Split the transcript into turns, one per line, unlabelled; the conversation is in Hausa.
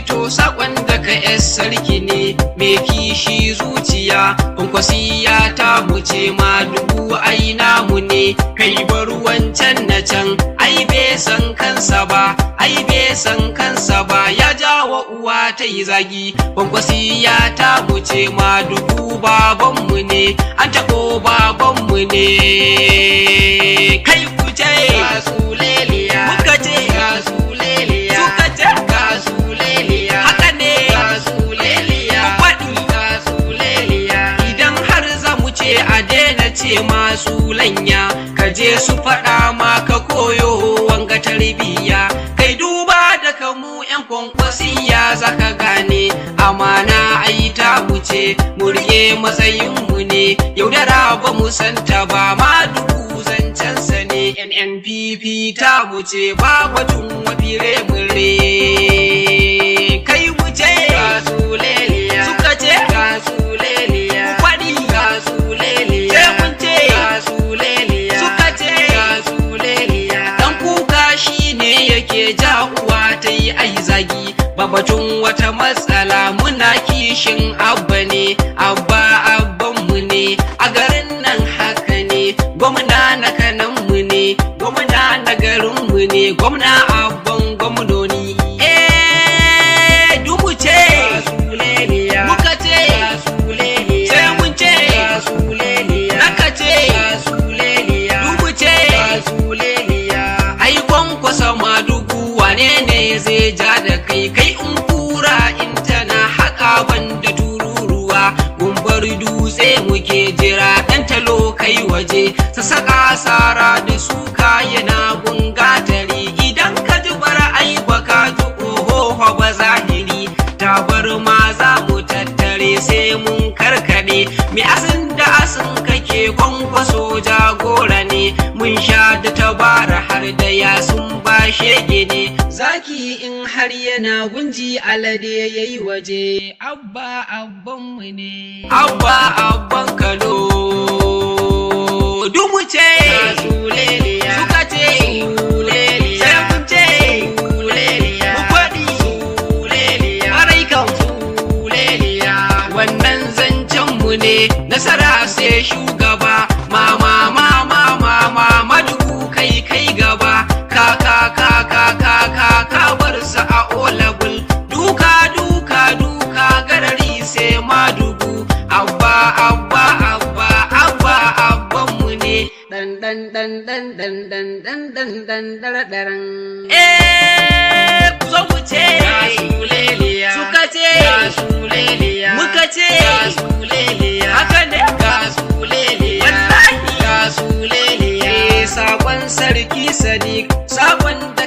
to sakon daga yar sarki ne me kishi zuciya kwankwasiya ta muce ma dubu ai namu ne kai bar wancan na can ai bai san kansa ba ya jawo uwa ta yi zagi kwankwasiya ta muce ma dubu babanmu ne an tako babanmu ne kai kuce gasuleliya muka ce gasuleliya suka ce gasuleliya haka ne gasuleliya faɗi gasuleliya idan har za mu ce a daina ce masu lanya ka je su faɗa ma ka koyo wanga tarbiyya kai duba da kamu yan kwankwasiya zaka gane amana ai ta wuce mu rike matsayinmu ne yaudara ba mu santa ba ma dubu zancensa ne NNPP ta wuce ba batun wafire mure kai wuce gasuleliya suka ce gasuleliya kwadi gasuleliya sai mun ce gasuleliya suka ce gasuleliya dan kuka shine yake ja uwa ta yi ai zagi babatun wata matsala muna kishin abba ne abbanmu ne a garin nan haka ne gwamna na kananmu ne gwamna na garinmu ne gwamna abban gwamnoni dumu ce gasuleliya muka ce gasuleliya sai mun ce gasuleliya naka ce gasuleliya dumu ce gasuleliya ai kwankwasa ma dugu wane ne zai ja da kai in kura in tana haka banda tururuwa gumbar dutse muke jira dan talo kai waje sassaƙa sara da suka yana gungatari idan ka ji bara ai baka ji oho ba zahiri tabar ma za mu tattare sai mun karkade me asin da asin kake kwankwaso jagora ne mun sha da tabara har da yasun ba shege ne zaki in har yana gunji alade yayi waje abba abbanmu ne abba abban kalo dumu ce gasuleliya suka ce gasuleliya sai mun ce gasuleliya mu faɗi gasuleliya ƙwarai kan gasuleliya wannan zancen mu ne nasara sai shugaba mama madugu kai gaba ka bar sa a olabul duka garari sai madugu abban mu ne dan ku zo mu ce gasuleliya suka ce gasuleliya muka ce gasuleliya haka ne gasuleliya wallahi gasuleliya sabon sarki sadiq sabon da